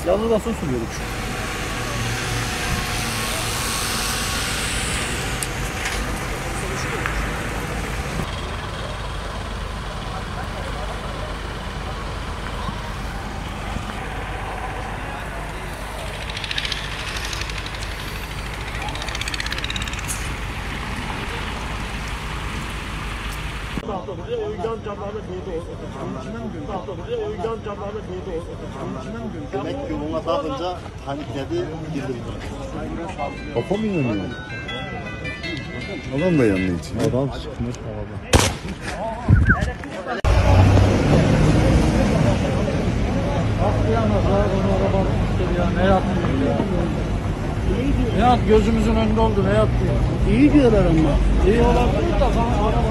Silahlı da son sürüyorduk. Demek ki ona bakınca panikledi, girdi buna. Kafa mı yanıyor? Adam da yanıyor için. Adam sıkmış araba. Atlayamaz abi, onu araba atmıştır ya, ne yaptın ya? Ne at, gözümüzün önünde oldu, ne yaptın? İyi diyorlar ama. İyi olabilir de sana araba.